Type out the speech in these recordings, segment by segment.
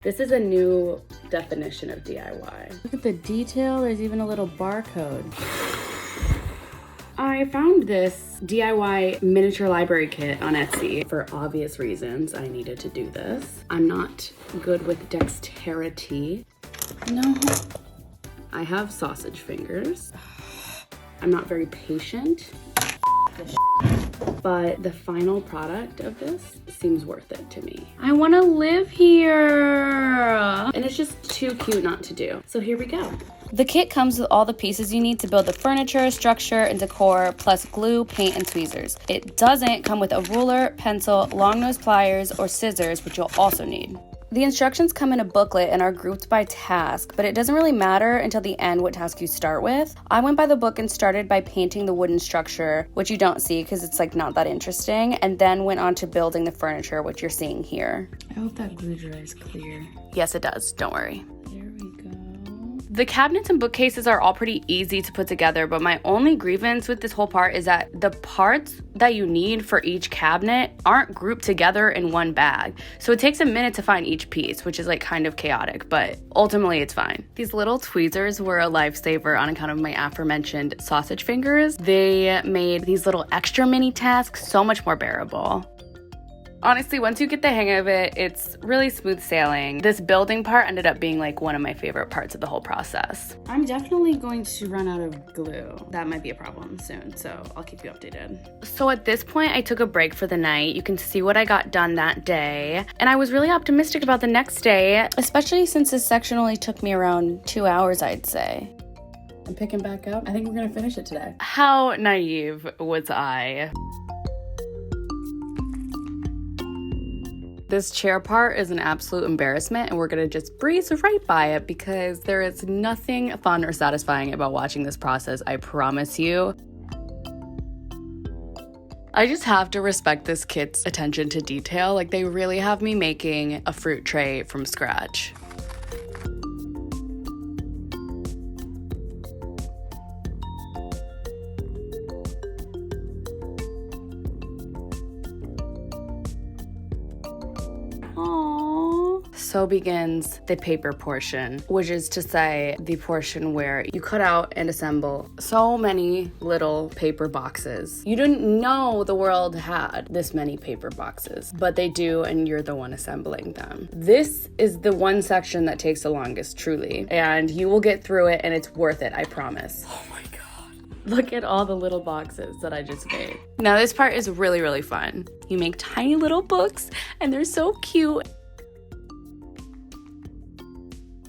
This is a new definition of DIY. Look at the detail, there's even a little barcode. I found this DIY miniature library kit on Etsy. For obvious reasons, I needed to do this. I'm not good with dexterity. No. I have sausage fingers. I'm not very patient. But the final product of this seems worth it to me. I want to live here. And it's just too cute not to do. So here we go. The kit comes with all the pieces you need to build the furniture, structure, and decor, plus glue, paint, and tweezers. It doesn't come with a ruler, pencil, long-nose pliers, or scissors, which you'll also need. The instructions come in a booklet and are grouped by task, but it doesn't really matter until the end what task you start with. I went by the book and started by painting the wooden structure, which you don't see because it's like not that interesting, and then went on to building the furniture, which you're seeing here. I hope that glue dries clear. Yes, it does. Don't worry. There we go. The cabinets and bookcases are all pretty easy to put together, but my only grievance with this whole part is that the parts that you need for each cabinet aren't grouped together in one bag. So it takes a minute to find each piece, which is like kind of chaotic, but ultimately it's fine. These little tweezers were a lifesaver on account of my aforementioned sausage fingers. They made these little extra mini tasks so much more bearable. Honestly, once you get the hang of it, it's really smooth sailing. This building part ended up being like one of my favorite parts of the whole process. I'm definitely going to run out of glue. That might be a problem soon, so I'll keep you updated. So at this point, I took a break for the night. You can see what I got done that day. And I was really optimistic about the next day, especially since this section only took me around 2 hours, I'd say. I'm picking back up. I think we're gonna finish it today. How naive was I? This chair part is an absolute embarrassment, and we're gonna just breeze right by it because there is nothing fun or satisfying about watching this process, I promise you. I just have to respect this kit's attention to detail. Like, they really have me making a fruit tray from scratch. So begins the paper portion, which is to say the portion where you cut out and assemble so many little paper boxes. You didn't know the world had this many paper boxes, but they do, and you're the one assembling them. This is the one section that takes the longest, truly, and you will get through it, and it's worth it, I promise. Oh my God. Look at all the little boxes that I just made. Now this part is really, really fun. You make tiny little books, and they're so cute.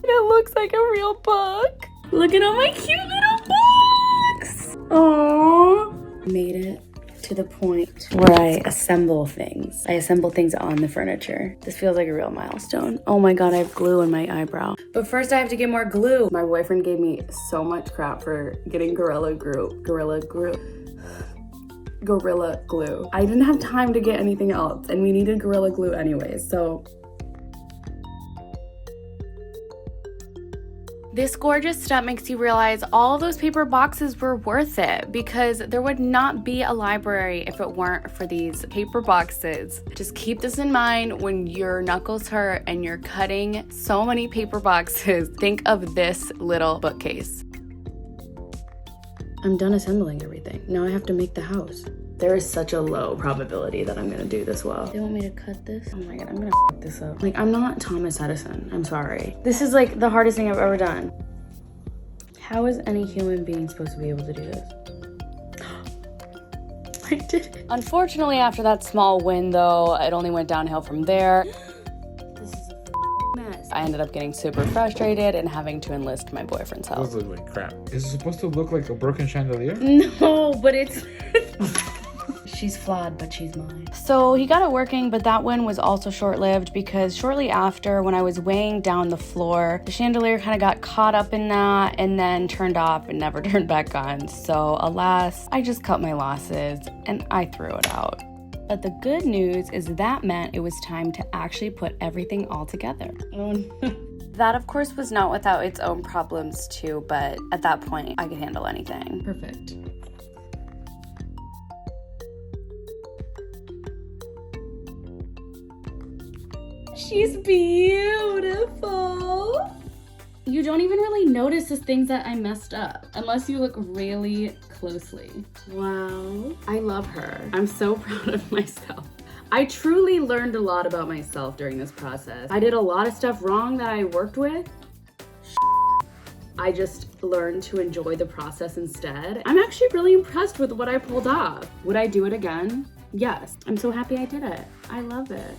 It looks like a real book. Look at all my cute little books. Aww. Made it to the point where I assemble things. I assemble things on the furniture. This feels like a real milestone. Oh my God, I have glue in my eyebrow. But first I have to get more glue. My boyfriend gave me so much crap for getting Gorilla Glue. I didn't have time to get anything else, and we needed Gorilla Glue anyways, so. This gorgeous step makes you realize all those paper boxes were worth it, because there would not be a library if it weren't for these paper boxes. Just keep this in mind when your knuckles hurt and you're cutting so many paper boxes. Think of this little bookcase. I'm done assembling everything. Now I have to make the house. There is such a low probability that I'm gonna do this well. They want me to cut this? Oh my God, I'm gonna f this up. Like, I'm not Thomas Edison, I'm sorry. This is like the hardest thing I've ever done. How is any human being supposed to be able to do this? I did it. Unfortunately, after that small win though, it only went downhill from there. This is a mess. I ended up getting super frustrated and having to enlist my boyfriend's help. Those look like crap. Is it supposed to look like a broken chandelier? No, but it's... She's flawed, but she's mine. So he got it working, but that win was also short-lived because shortly after, when I was weighing down the floor, the chandelier kind of got caught up in that and then turned off and never turned back on. So alas, I just cut my losses and I threw it out. But the good news is that meant it was time to actually put everything all together. Oh no. That, of course, was not without its own problems too, but at that point, I could handle anything. Perfect. She's beautiful. You don't even really notice the things that I messed up unless you look really closely. Wow, I love her. I'm so proud of myself. I truly learned a lot about myself during this process. I did a lot of stuff wrong that I worked with. I just learned to enjoy the process instead. I'm actually really impressed with what I pulled off. Would I do it again? Yes. I'm so happy I did it. I love it.